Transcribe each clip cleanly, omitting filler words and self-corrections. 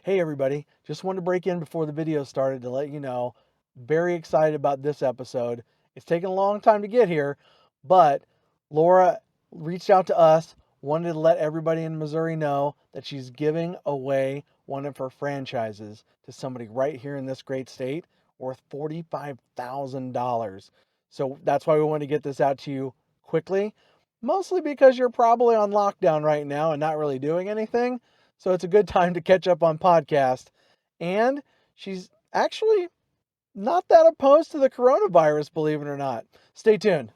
Hey everybody, just wanted to break in before the video started to let you know, very excited about this episode. It's taken a long time to get here, but Laura reached out to us, wanted to let everybody in Missouri know that she's giving away one of her franchises to somebody right here in this great state worth $45,000. So that's why we want to get this out to you quickly, mostly because you're probably on lockdown right now and not really doing anything. So it's a good time to catch up on podcast. And she's actually not that opposed to the coronavirus, believe it or not. Stay tuned.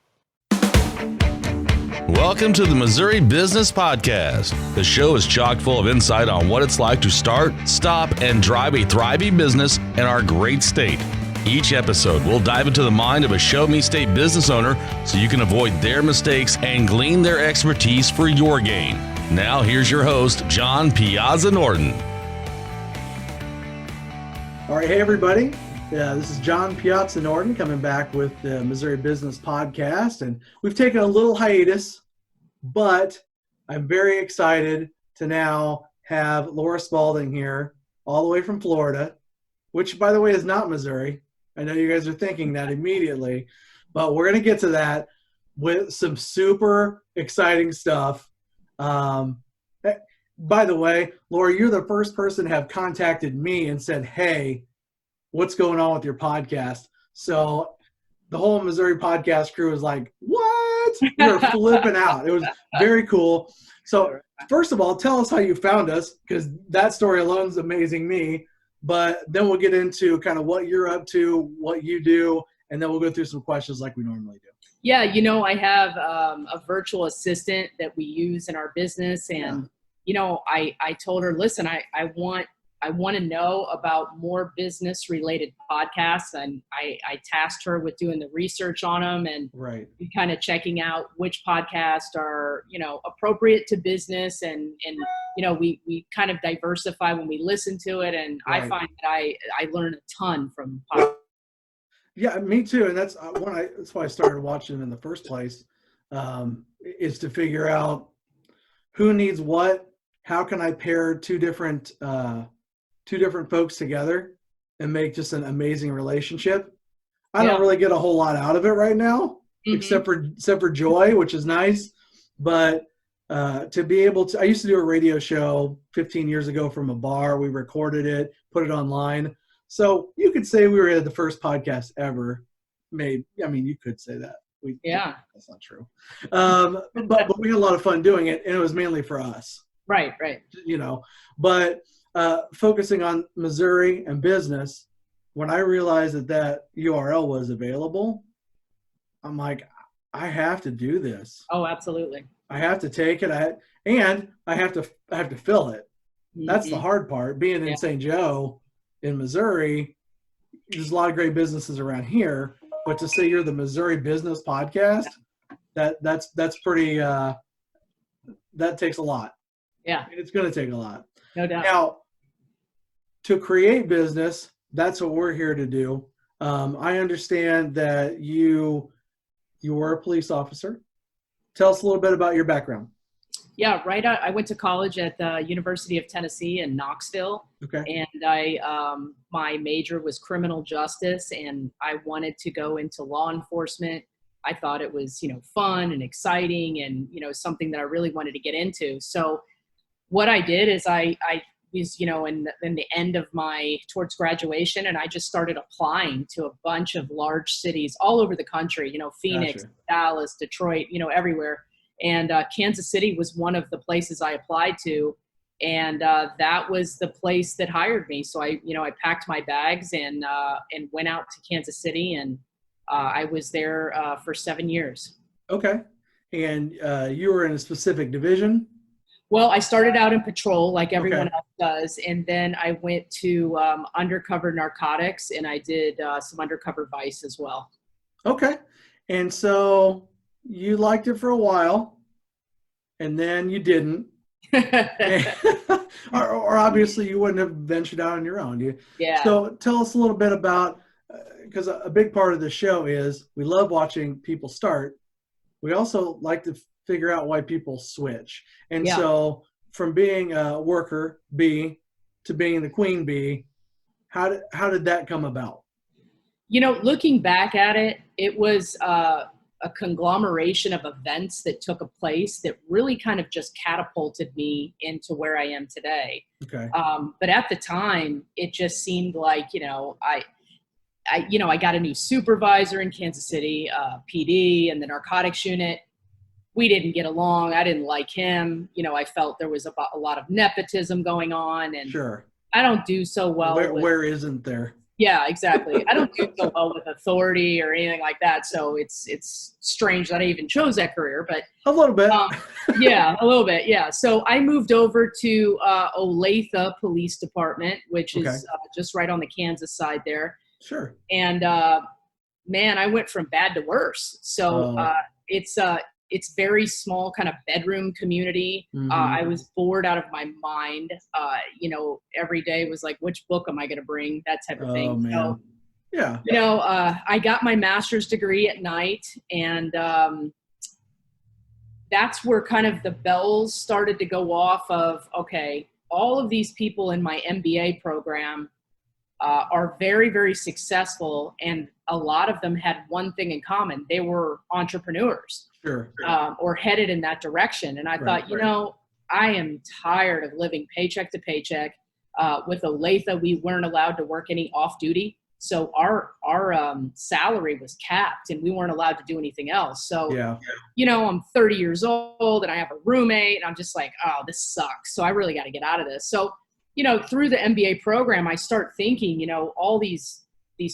Welcome to the Missouri Business Podcast. The show is chock full of insight on what it's like to start, stop, and drive a thriving business in our great state. Each episode, we'll dive into the mind of a show me state business owner so you can avoid their mistakes and glean their expertise for your gain. Now, here's your host, John Piazza Norton. All right, hey everybody. This is John Piazza Norton coming back with the Missouri Business Podcast. And we've taken a little hiatus, but I'm very excited to now have Laura Spaulding here, all the way from Florida, which, by the way, is not Missouri. I know you guys are thinking that immediately, but we're going to get to that with some super exciting stuff. By the way, Laura, you're the first person to have contacted me and said, hey, what's going on with your podcast? So the whole Missouri podcast crew was like, what? We were flipping out. It was very cool. So first of all, tell us how you found us, because that story alone is amazing me. But then we'll get into kind of what you're up to, what you do, and then we'll go through some questions like we normally do. Yeah, I have a virtual assistant that we use in our business. And, I told her, listen, I want to know about more business related podcasts. And I tasked her with doing the research on them and kind of checking out which podcasts are, appropriate to business. And we kind of diversify when we listen to it. And I find that I learn a ton from podcasts. Yeah, me too. And that's why I started watching them in the first place, is to figure out who needs what, how can I pair two different folks together and make just an amazing relationship. I don't really get a whole lot out of it right now, except for joy, which is nice. But to be able to, I used to do a radio show 15 years ago from a bar. We recorded it, put it online. So you could say we were the first podcast ever made. I mean, you could say that. That's not true. But we had a lot of fun doing it, and it was mainly for us. Right. But focusing on Missouri and business, when I realized that URL was available, I'm like, I have to do this. Oh, absolutely. I have to take it, and I have to fill it. That's the hard part. Being in St. Joe, in Missouri, there's a lot of great businesses around here, but to say you're the Missouri Business Podcast, that's pretty. That takes a lot. Yeah, it's going to take a lot. No doubt. Now, to create business, that's what we're here to do. I understand that you were a police officer. Tell us a little bit about your background. Yeah, right. I went to college at the University of Tennessee in Knoxville. Okay. And my major was criminal justice, and I wanted to go into law enforcement. I thought it was, fun and exciting and, something that I really wanted to get into. So what I did is I was, in the end of towards graduation, and I just started applying to a bunch of large cities all over the country, Phoenix, Gotcha. Dallas, Detroit, everywhere. And Kansas City was one of the places I applied to. And that was the place that hired me. So I packed my bags and went out to Kansas City, and I was there for 7 years. Okay. And you were in a specific division? Well, I started out in patrol like everyone else does. And then I went to undercover narcotics, and I did some undercover vice as well. Okay. And so you liked it for a while, and then you didn't. or obviously you wouldn't have ventured out on your own. Yeah. So tell us a little bit about, because a big part of the show is we love watching people start. We also like to figure out why people switch. And so from being a worker bee to being the queen bee. How did that come about? Looking back at it, it was a conglomeration of events that took a place that really kind of just catapulted me into where I am today. Okay. But at the time, it just seemed like, I got a new supervisor in Kansas City, PD, and the narcotics unit. We didn't get along. I didn't like him. I felt there was a lot of nepotism going on, and Sure. I don't do so well. Where isn't there? Yeah, exactly. I don't do so well with authority or anything like that. So it's strange that I even chose that career, but A little bit. yeah, a little bit. Yeah. So I moved over to Olathe Police Department, which is just right on the Kansas side there. Sure. And man, I went from bad to worse. So it's very small, kind of bedroom community. Mm-hmm. I was bored out of my mind. Every day was like, which book am I going to bring? That type of thing. Man. So, yeah. I got my master's degree at night, and that's where kind of the bells started to go off of, okay, all of these people in my MBA program are very, very successful. And a lot of them had one thing in common. They were entrepreneurs. Sure. Or headed in that direction. And I thought, I am tired of living paycheck to paycheck. With Olathe, we weren't allowed to work any off duty. So our salary was capped and we weren't allowed to do anything else. So, I'm 30 years old and I have a roommate and I'm just like, oh, this sucks. So I really got to get out of this. So, through the MBA program, I start thinking, all these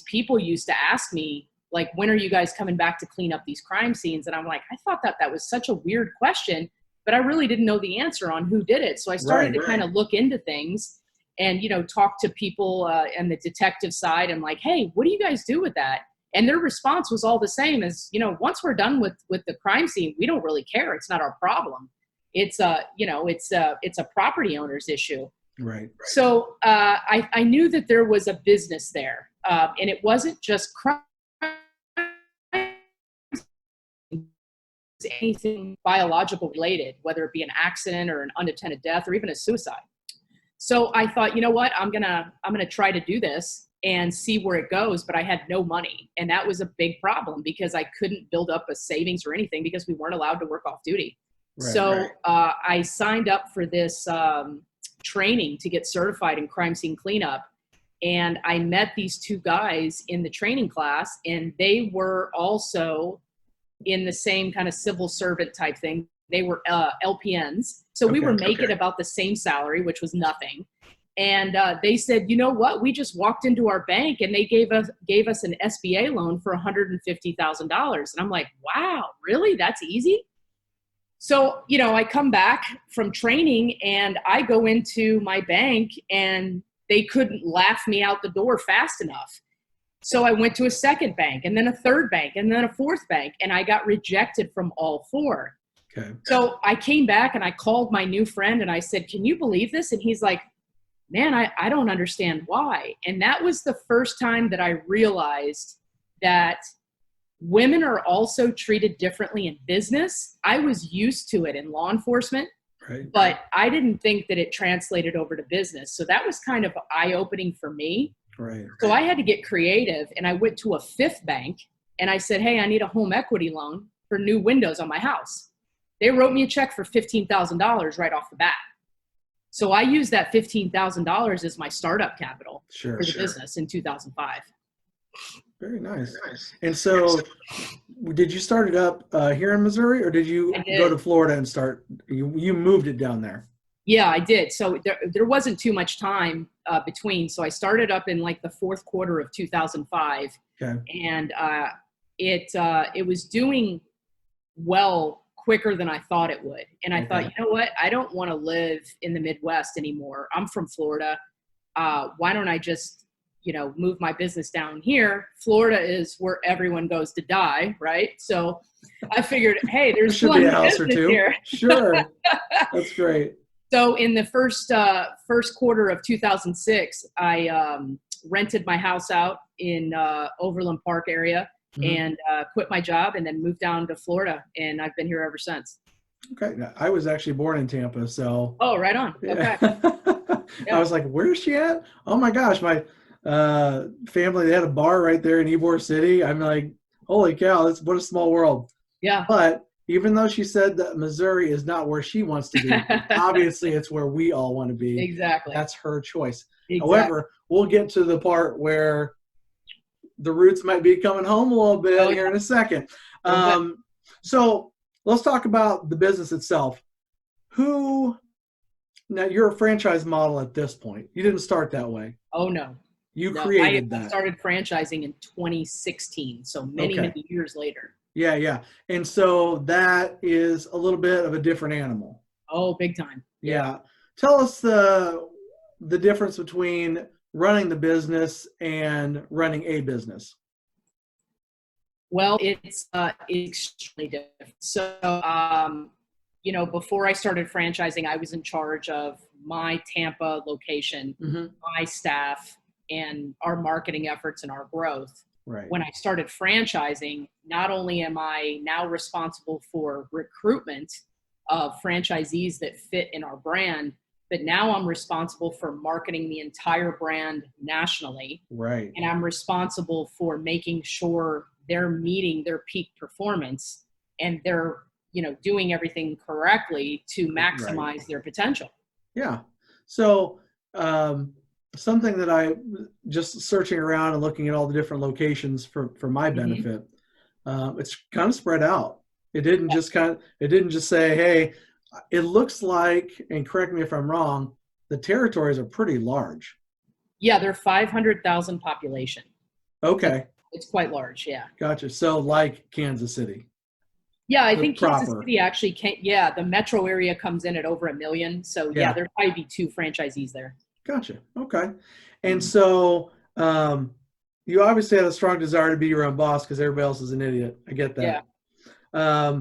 people used to ask me, like, when are you guys coming back to clean up these crime scenes? And I'm like, I thought that was such a weird question, but I really didn't know the answer on who did it. So I started to kind of look into things and, talk to people and the detective side and like, hey, what do you guys do with that? And their response was all the same as, once we're done with the crime scene, we don't really care. It's not our problem. It's a property owner's issue. Right. So I knew that there was a business there and it wasn't just crime. Anything biological related, whether it be an accident or an unattended death or even a suicide. So I thought, you know what, I'm gonna try to do this and see where it goes, but I had no money. And that was a big problem because I couldn't build up a savings or anything because we weren't allowed to work off duty. I signed up for this training to get certified in crime scene cleanup. And I met these two guys in the training class, and they were also in the same kind of civil servant type thing. They were LPNs. So we were making about the same salary, which was nothing. And they said, you know what? We just walked into our bank and they gave us an SBA loan for $150,000. And I'm like, wow, really? That's easy? So, I come back from training and I go into my bank and they couldn't laugh me out the door fast enough. So I went to a second bank and then a third bank and then a fourth bank, and I got rejected from all four. Okay. So I came back and I called my new friend and I said, can you believe this? And he's like, man, I don't understand why. And that was the first time that I realized that women are also treated differently in business. I was used to it in law enforcement, but I didn't think that it translated over to business. So that was kind of eye-opening for me. Right. So I had to get creative, and I went to a fifth bank and I said, hey, I need a home equity loan for new windows on my house. They wrote me a check for $15,000 right off the bat. So I used that $15,000 as my startup capital for the business in 2005. Very nice. And so did you start it up here in Missouri, or did you go to Florida and start, you moved it down there? Yeah, I did. So there wasn't too much time between. So I started up in like the fourth quarter of 2005. Okay. And it was doing well quicker than I thought it would. And I thought, you know what? I don't want to live in the Midwest anymore. I'm from Florida. Why don't I just, move my business down here? Florida is where everyone goes to die, right? So I figured, hey, there's should one be a house or business two here. Sure. That's great. So in the first quarter of 2006, I rented my house out in Overland Park area and quit my job and then moved down to Florida. And I've been here ever since. Okay. I was actually born in Tampa, so. Oh, right on. Yeah. Okay. I was like, where's she at? Oh my gosh, my family, they had a bar right there in Ybor City. I'm like, holy cow, what a small world. Yeah. But even though she said that Missouri is not where she wants to be, obviously it's where we all want to be. Exactly. That's her choice. Exactly. However, we'll get to the part where the roots might be coming home a little bit here in a second. So let's talk about the business itself. Now you're a franchise model at this point. You didn't start that way. Oh, no. You created that. I started franchising in 2016, so many years later. Yeah. And so that is a little bit of a different animal. Oh, big time. Yeah. Tell us the difference between running the business and running a business. Well, it's extremely different. So, before I started franchising, I was in charge of my Tampa location, my staff, and our marketing efforts and our growth. Right. When I started franchising, not only am I now responsible for recruitment of franchisees that fit in our brand, but now I'm responsible for marketing the entire brand nationally. Right. And I'm responsible for making sure they're meeting their peak performance and they're, doing everything correctly to maximize their potential. Yeah. So, something that I just searching around and looking at all the different locations for my benefit, it's kind of spread out. It didn't just say, hey, it looks like, and correct me if I'm wrong, the territories are pretty large. Yeah, they're 500,000 population. Okay. It's quite large, yeah. Gotcha. So like Kansas City. Yeah, I think Kansas City actually the metro area comes in at over 1 million. So yeah, there'd probably be 2 franchisees there. Gotcha. Okay. And so you obviously had a strong desire to be your own boss because everybody else is an idiot. I get that. Yeah.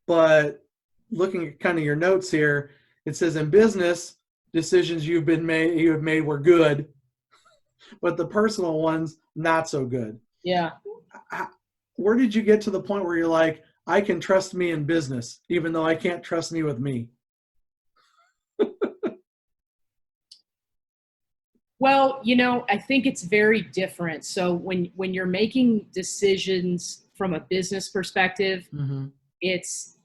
But looking at kind of your notes here, it says in business, decisions you have made were good, but the personal ones, not so good. Yeah. Where did you get to the point where you're like, I can trust me in business, even though I can't trust me with me? Well, I think it's very different. So when you're making decisions from a business perspective, it's,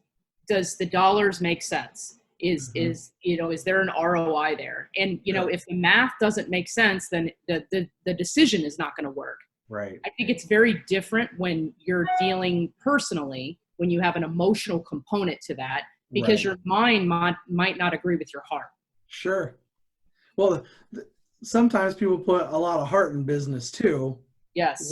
does the dollars make sense? Is there an ROI there? And, if the math doesn't make sense, then the decision is not going to work. Right. I think it's very different when you're dealing personally, when you have an emotional component to that, because your mind might not agree with your heart. Sure. Well, sometimes people put a lot of heart in business too. Yes.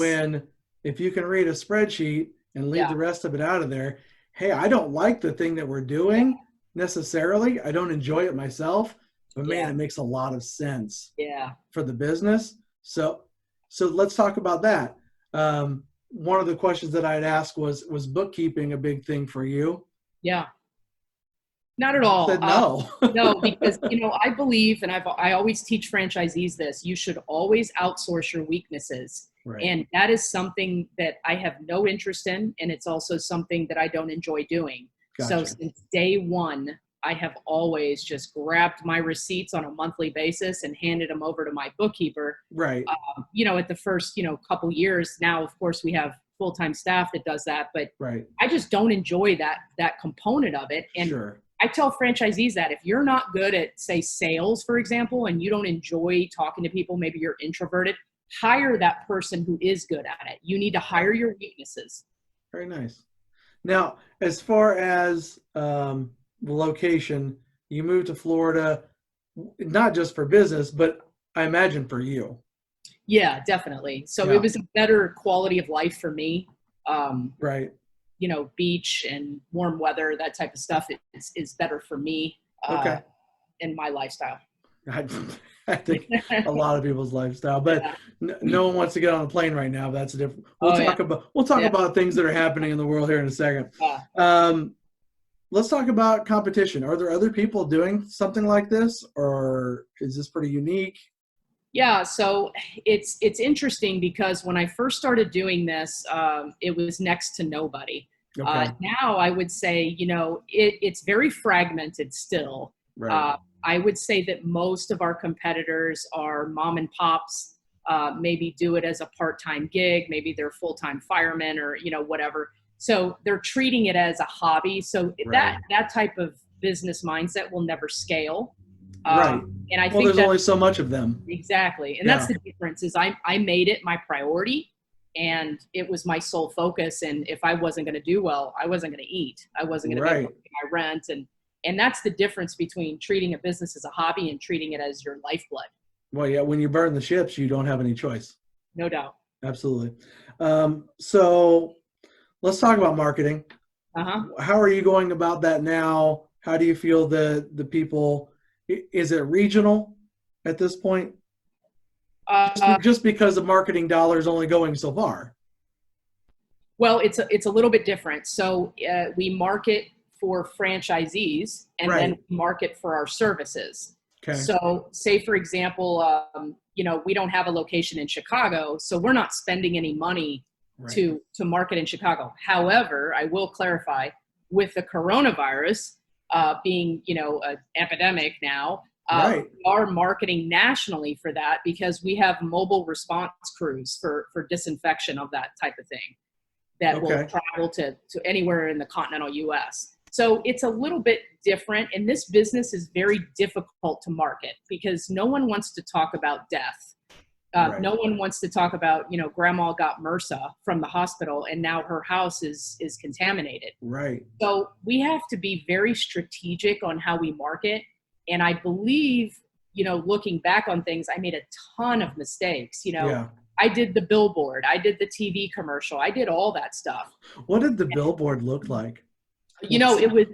If you can read a spreadsheet and leave the rest of it out of there, hey, I don't like the thing that we're doing necessarily. I don't enjoy it myself, but man, it makes a lot of sense for the business. So let's talk about that. One of the questions that I'd ask was bookkeeping a big thing for you? Yeah. Not at all. Said no. No, because, I believe, and I always teach franchisees this, you should always outsource your weaknesses. Right. And that is something that I have no interest in. And it's also something that I don't enjoy doing. Gotcha. So since day one, I have always just grabbed my receipts on a monthly basis and handed them over to my bookkeeper. Right. At the first, couple years. Now, of course, we have full-time staff that does that, but I just don't enjoy that component of it. And I tell franchisees that if you're not good at, say, sales, for example, and you don't enjoy talking to people, maybe you're introverted, hire that person who is good at it. You need to hire your weaknesses. Very nice. Now, as far as the location, you moved to Florida, not just for business, but I imagine for you. Yeah, definitely. So it was a better quality of life for me. Right. Beach and warm weather, that type of stuff is better for me in my lifestyle. I think a lot of people's lifestyle, but no one wants to get on a plane right now. That's a different. We'll talk about things that are happening in the world here in a second. Let's talk about competition. Are there other people doing something like this, or is this pretty unique? Yeah, so it's interesting because when I first started doing this, it was next to nobody. Okay. Now I would say, it's very fragmented still. Right. I would say that most of our competitors are mom and pops, maybe do it as a part-time gig. Maybe they're full-time firemen or, whatever. So they're treating it as a hobby. So Right. that type of business mindset will never scale. Right. And I Well, think there's that only so much of them. exactly. And Yeah. that's the difference is I made it my priority and it was my sole focus. And if I wasn't going to do well, I wasn't going to eat. I wasn't going to be able to pay my rent. And that's the difference between treating a business as a hobby and treating it as your lifeblood. Well, yeah, when you burn the ships, you don't have any choice. No doubt. Absolutely. So let's talk about marketing. Uh-huh. How are you going about that now? How do you feel the people, is it regional at this point? Just because the marketing dollar is only going so far. Well, it's a little bit different. So we market for franchisees and then we market for our services. Okay. So say, for example, we don't have a location in Chicago, so we're not spending any money to market in Chicago. However, I will clarify, with the coronavirus being, an epidemic now, we are marketing nationally for that because we have mobile response crews for disinfection of that type of thing that will travel to anywhere in the continental U.S. So it's a little bit different, and this business is very difficult to market because no one wants to talk about death. No one wants to talk about, grandma got MRSA from the hospital and now her house is contaminated. Right. So we have to be very strategic on how we market. And I believe, looking back on things, I made a ton of mistakes. I did the billboard, I did the TV commercial, I did all that stuff. What did the billboard look like? The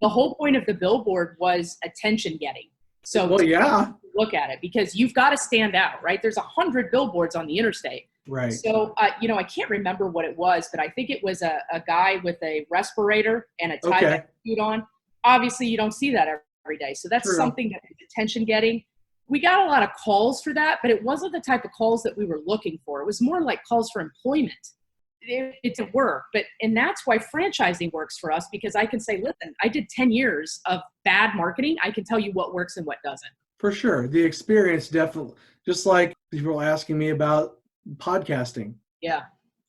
whole point of the billboard was attention getting. So look at it because you've got to stand out, right? There's 100 billboards on the interstate. Right. So, I can't remember what it was, but I think it was a guy with a respirator and a tie-dye suit on. Obviously, you don't see that every day. So that's something that is attention getting. We got a lot of calls for that, but it wasn't the type of calls that we were looking for. It was more like calls for employment. It's a work, and that's why franchising works for us because I can say, listen, I did 10 years of bad marketing. I can tell you what works and what doesn't. For sure. The experience definitely, just like people asking me about podcasting. Yeah.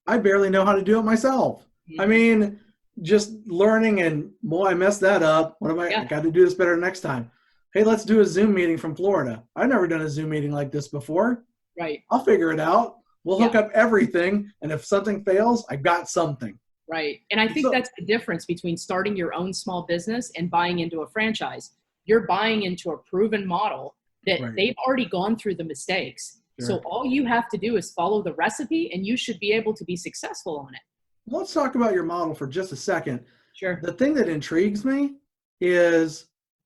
I barely know how to do it myself. Mm-hmm. I mean, just learning and, boy, I messed that up. I got to do this better next time. Hey, let's do a Zoom meeting from Florida. I've never done a Zoom meeting like this before. Right. I'll figure it out. We'll hook up everything, and if something fails, I got something. Right. And I think that's the difference between starting your own small business and buying into a franchise. You're buying into a proven model that they've already gone through the mistakes. Sure. So all you have to do is follow the recipe, and you should be able to be successful on it. Let's talk about your model for just a second. Sure. The thing that intrigues me is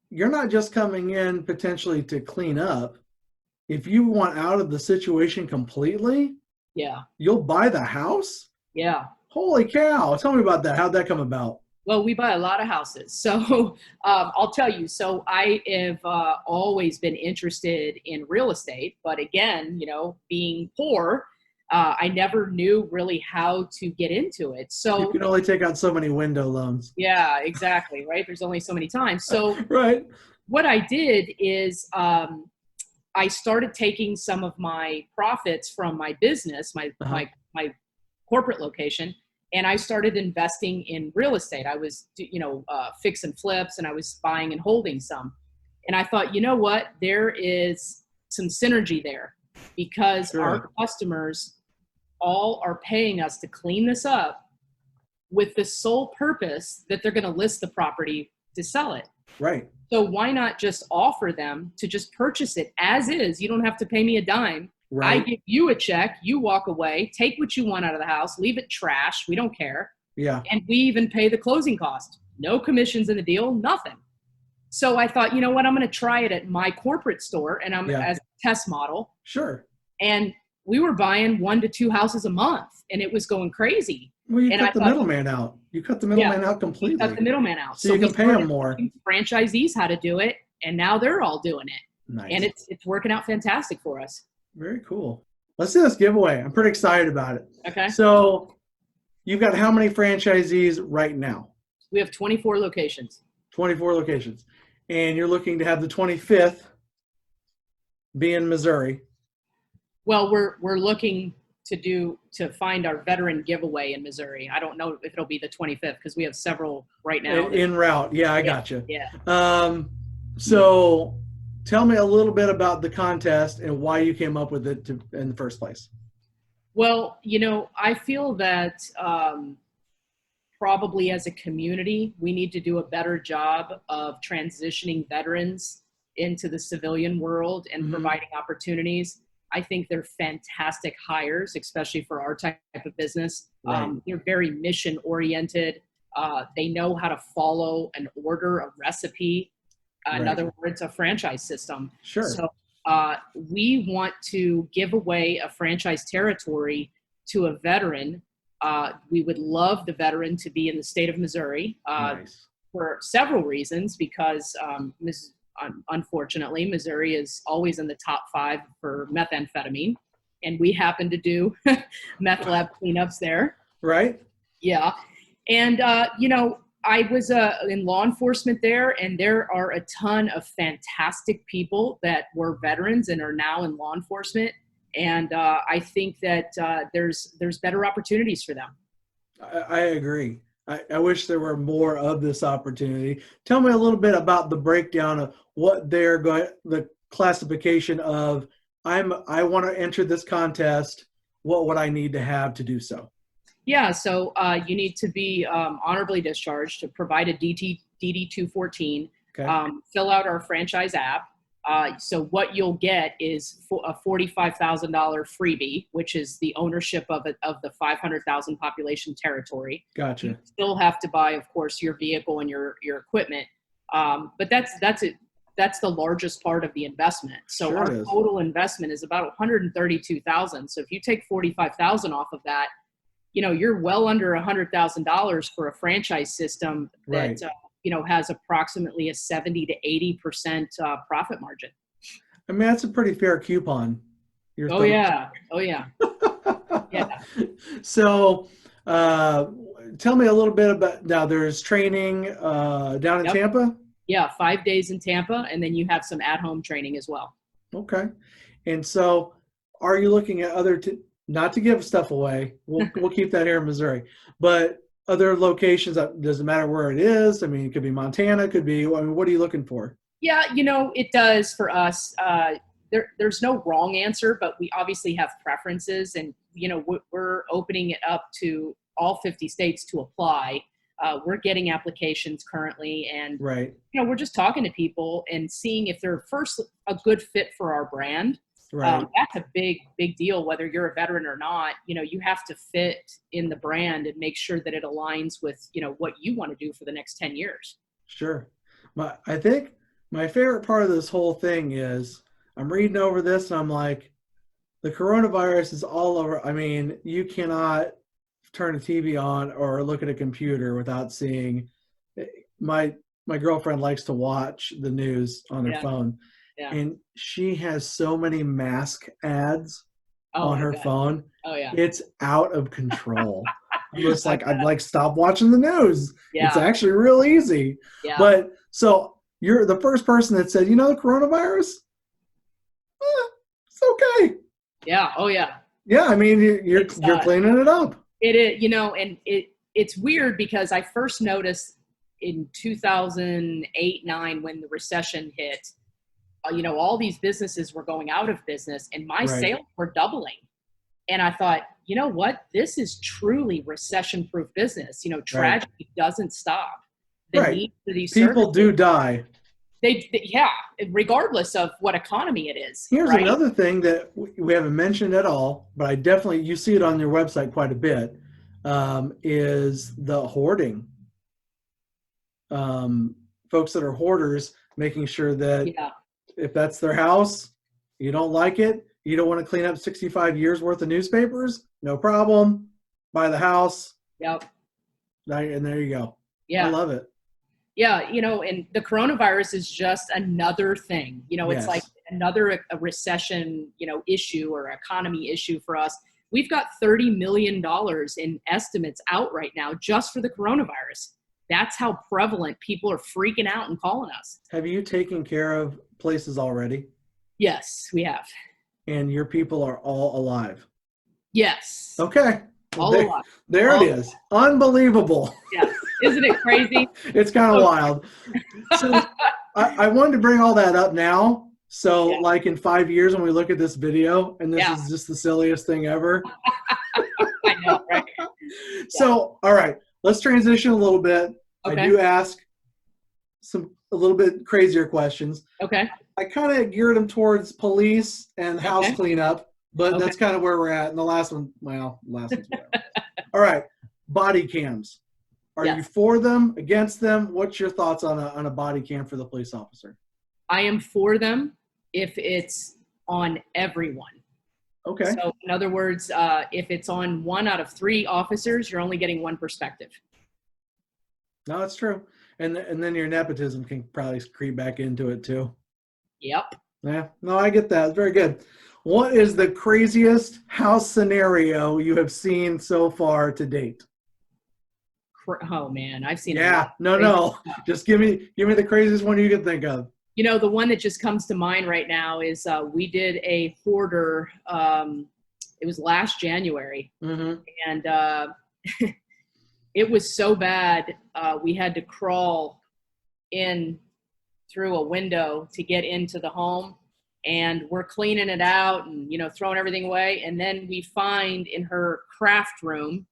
you're not just coming in potentially to clean up. If you want out of the situation completely, you'll buy the house? Yeah. Holy cow. Tell me about that. How'd that come about? Well, we buy a lot of houses. So I'll tell you. So I have always been interested in real estate. But again, being poor, I never knew really how to get into it. So you can only take out so many window loans. Yeah, exactly. Right. There's only so many times. So what I did is I started taking some of my profits from my business, my corporate location, and I started investing in real estate. I was, fix and flips, and I was buying and holding some. And I thought, you know what? There is some synergy there because our customers all are paying us to clean this up with the sole purpose that they're going to list the property to sell it. Right. So why not just offer them to just purchase it as is? You don't have to pay me a dime. Right. I give you a check. You walk away, take what you want out of the house, leave it trash. We don't care. Yeah. And we even pay the closing cost. No commissions in the deal, nothing. So I thought, you know what? I'm going to try it at my corporate store and I'm as a test model. Sure. And we were buying 1 to 2 houses a month and it was going crazy. Well, you cut the middleman out. You cut the middleman out completely. You cut the middleman out. So you can pay them more. Franchisees how to do it, and now they're all doing it. Nice. And it's working out fantastic for us. Very cool. Let's do this giveaway. I'm pretty excited about it. Okay. So you've got how many franchisees right now? We have 24 locations. 24 locations. and you're looking to have the 25th be in Missouri. Well, we're looking to find our veteran giveaway in Missouri. I don't know if it'll be the 25th because we have several right now. En route. Yeah, I Yeah, got you. yeah. So tell me a little bit about the contest and why you came up with it in the first place. Well, I feel that probably as a community, we need to do a better job of transitioning veterans into the civilian world and providing opportunities. I think they're fantastic hires, especially for our type of business. Right. They're very mission oriented. They know how to follow an order, a recipe. In Right. other words, a franchise system. Sure. So we want to give away a franchise territory to a veteran. We would love the veteran to be in the state of Missouri Nice. for several reasons, because unfortunately, Missouri is always in the top 5 for methamphetamine, and we happen to do meth lab cleanups there. Right. Yeah. And, I was in law enforcement there, and there are a ton of fantastic people that were veterans and are now in law enforcement. And I think that there's better opportunities for them. I agree. I wish there were more of this opportunity. Tell me a little bit about the breakdown of what they're going, the classification of, I want to enter this contest. What would I need to have to do so? Yeah, so you need to be honorably discharged, to provide a DD-214, Okay. fill out our franchise app. So what you'll get is a $45,000 freebie, which is the ownership of the 500,000 population territory. Gotcha. You still have to buy, of course, your vehicle and your equipment. But that's it. That's the largest part of the investment. So Sure our is. total investment is about $132,000. So if you take $45,000 off of that, you're well under $100,000 for a franchise system that, Right. has approximately a 70 to 80% profit margin. I mean, that's a pretty fair coupon. Oh yeah. Yeah. So, tell me a little bit about, now there's training down in Yep. Tampa. Yeah. 5 days in Tampa. And then you have some at-home training as well. Okay. And so are you looking at other, not to give stuff away, we'll keep that here in Missouri, but other locations, that doesn't matter where it is. I mean, it could be Montana, it could be, I mean, what are you looking for? Yeah, it does for us. There's no wrong answer, but we obviously have preferences, and we're opening it up to all 50 states to apply. We're getting applications currently, and Right. we're just talking to people and seeing if they're first a good fit for our brand. Right. That's a big deal, whether you're a veteran or not. You have to fit in the brand and make sure that it aligns with what you want to do for the next 10 years. Sure. I think my favorite part of this whole thing is I'm reading over this and I'm like, the coronavirus is all over. I mean, you cannot turn a TV on or look at a computer without seeing. My girlfriend likes to watch the news on her phone, and she has so many mask ads on her phone. Oh yeah, it's out of control. I'm just like, I'd like stop watching the news. Yeah. It's actually real easy. Yeah. But so you're the first person that said, the coronavirus, it's okay. Yeah. Oh yeah. Yeah. I mean, you're cleaning it up. It is, and it's weird because I first noticed in 2008-9 when the recession hit, all these businesses were going out of business and my sales were doubling. And I thought, you know what? This is truly recession-proof business. Tragedy doesn't stop. The need for these people do die. Yeah, regardless of what economy it is. Here's another thing that we haven't mentioned at all, but you see it on your website quite a bit, is the hoarding. Folks that are hoarders, making sure that if that's their house, you don't like it, you don't want to clean up 65 years worth of newspapers, no problem. Buy the house. Yep. And there you go. Yeah. I love it. Yeah. And the coronavirus is just another thing, it's like another a recession, issue or economy issue for us. We've got $30 million in estimates out right now just for the coronavirus. that's how prevalent people are freaking out and calling us. Have you taken care of places already? Yes, we have. And your people are all alive? Yes. Okay. All there, alive. there All it is. Unbelievable. Yes. Isn't it crazy? It's kind of wild. So I wanted to bring all that up now. So Yeah. like in 5 years when we look at this video and this Yeah. is just the silliest thing ever. I know, right? So, all right, let's transition a little bit. Okay. I do ask a little bit crazier questions. Okay. I kind of geared them towards police and house Okay. cleanup, but Okay. that's kind of where we're at. And the last one, well, last one's whatever. All right, body cams. Are you Yes. for them, against them? What's your thoughts on a body cam for the police officer? I am for them if it's on everyone. Okay. So in other words, if it's on 1 out of 3 officers, you're only getting one perspective. No, that's true. And then your nepotism can probably creep back into it too. Yep. Yeah, no, I get that. Very good. What is the craziest house scenario you have seen so far to date? Oh man, I've seen. A Yeah, lot. no. Just give me the craziest one you can think of. You know, the one that just comes to mind right now is we did a hoarder. It was last January, Mm-hmm. and it was so bad we had to crawl in through a window to get into the home, and we're cleaning it out and throwing everything away, and then we find in her craft room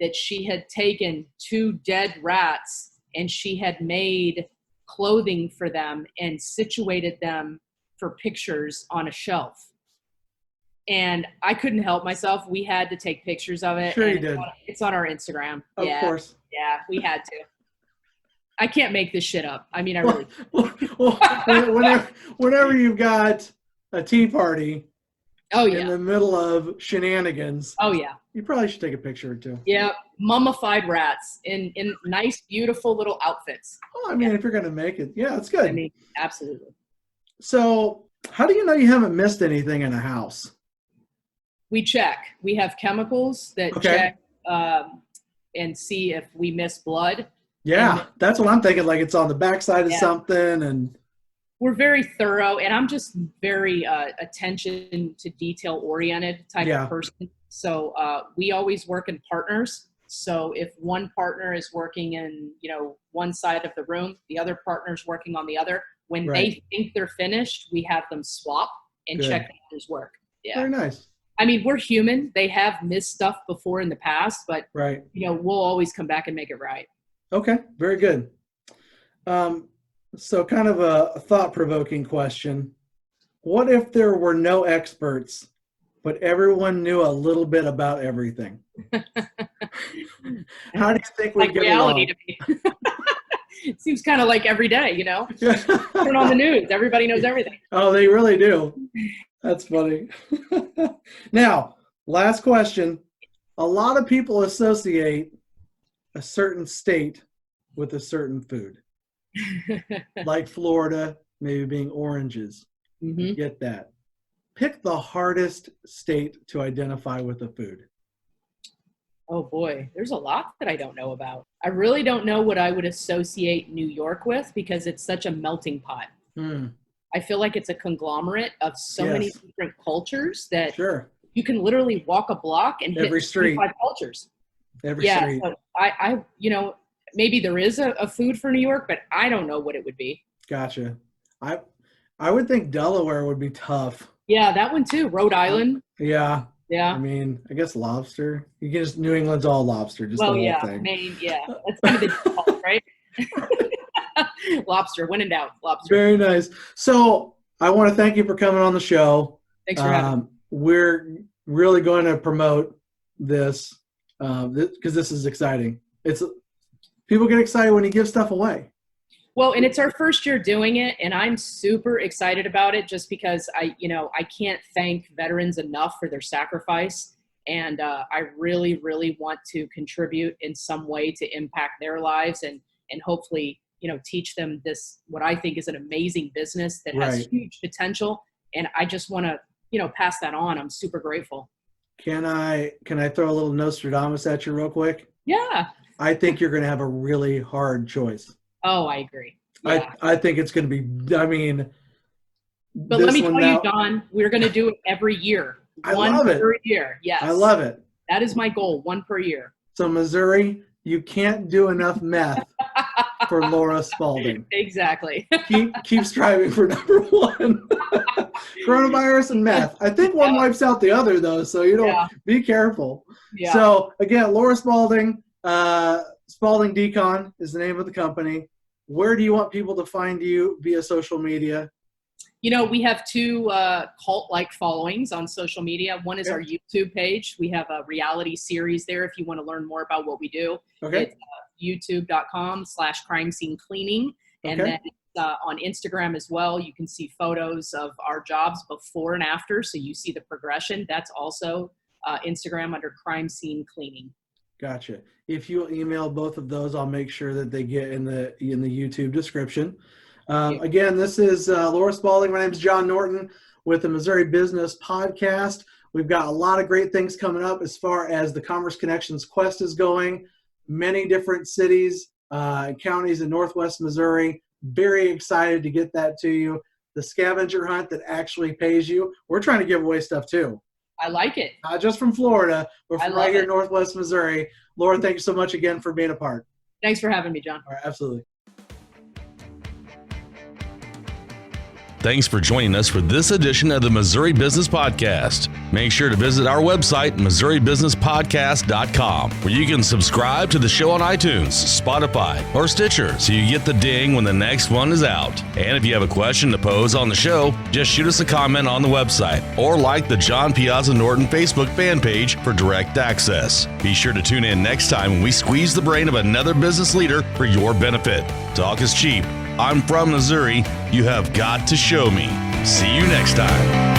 that she had taken 2 dead rats and she had made clothing for them and situated them for pictures on a shelf. And I couldn't help myself. We had to take pictures of it. Sure and you did. It's on our Instagram. Of course. Yeah, we had to. I can't make this shit up. I mean, I really. Well, whenever you've got a tea party Oh in yeah. the middle of shenanigans, Oh yeah. you probably should take a picture or two. Yeah. Mummified rats in nice, beautiful little outfits. Oh, I mean, if you're going to make it, yeah, it's good. I mean, absolutely. So how do you know you haven't missed anything in a house? We check. We have chemicals that Okay. check and see if we miss blood. Yeah, that's what I'm thinking. Like it's on the backside of Yeah. something, and We're very thorough, and I'm just very attention to detail oriented type Yeah. of person. So we always work in partners. So if one partner is working in one side of the room, the other partner's working on the other. When Right. they think they're finished, we have them swap and Good. check the other's work. Yeah. Very nice. I mean, we're human. They have missed stuff before in the past, but Right. we'll always come back and make it right. Okay. Very good. So kind of a thought-provoking question. What if there were no experts, but everyone knew a little bit about everything? How do you think we Like get reality along? to me. It seems kind of like every day, turn on the news. Everybody knows everything. Oh, they really do. That's funny. Now, last question. A lot of people associate a certain state with a certain food, like Florida, maybe being oranges. Hmm. Get that. Pick the hardest state to identify with a food. Oh boy, there's a lot that I don't know about. I really don't know what I would associate New York with because it's such a melting pot. Hmm. I feel like it's a conglomerate of so many Yes. different cultures that Sure. you can literally walk a block and Every hit street. 25 cultures. Every Yeah, street. so I maybe there is a food for New York, but I don't know what it would be. Gotcha. I would think Delaware would be tough. Yeah, that one too. Rhode Island. Yeah. I Yeah. mean, I guess lobster. You can just New England's all lobster, just Well, the whole yeah, thing. Maine. Yeah, that's kind of the default, right? Lobster. When in doubt, lobster. Very nice. So I want to thank you for coming on the show. Thanks for having me. We're really going to promote this because this is exciting. People get excited when you give stuff away. Well, and it's our first year doing it, and I'm super excited about it just because I can't thank veterans enough for their sacrifice. And I really, really want to contribute in some way to impact their lives and hopefully, teach them this, what I think is an amazing business that has Right. huge potential. And I just want to, pass that on. I'm super grateful. Can I throw a little Nostradamus at you real quick? Yeah. I think you're going to have a really hard choice. Oh, I agree. Yeah. I think it's going to be, I mean, but let me tell you, John, we're going to do it every year. One per year. Yes. I love it. That is my goal, one per year. So Missouri, you can't do enough meth for Laura Spaulding. Exactly. Keep striving for number one. Coronavirus and meth. I think one wipes out the other, though, so you don't be careful. Yeah. So again, Laura Spaulding, Spaulding Decon is the name of the company. Where do you want people to find you via social media? You know, we have two cult-like followings on social media. One is our YouTube page. We have a reality series there if you want to learn more about what we do. Okay. It's youtube.com/crime scene cleaning. And then on Instagram as well, you can see photos of our jobs before and after. So you see the progression. That's also Instagram under crime scene cleaning. Gotcha. If you email both of those, I'll make sure that they get in the YouTube description. Again, this is Laura Spaulding. My name is John Norton with the Missouri Business Podcast. We've got a lot of great things coming up as far as the Commerce Connections Quest is going. Many different cities and counties in Northwest Missouri. Very excited to get that to you. The scavenger hunt that actually pays you. We're trying to give away stuff too. I like it. Not just from Florida, but from right here in Northwest Missouri. Laura, thank you so much again for being a part. Thanks for having me, John. All right, absolutely. Thanks for joining us for this edition of the Missouri Business Podcast. Make sure to visit our website, MissouriBusinessPodcast.com, where you can subscribe to the show on iTunes, Spotify, or Stitcher so you get the ding when the next one is out. And if you have a question to pose on the show, just shoot us a comment on the website or like the John Piazza Norton Facebook fan page for direct access. Be sure to tune in next time when we squeeze the brain of another business leader for your benefit. Talk is cheap. I'm from Missouri. You have got to show me. See you next time.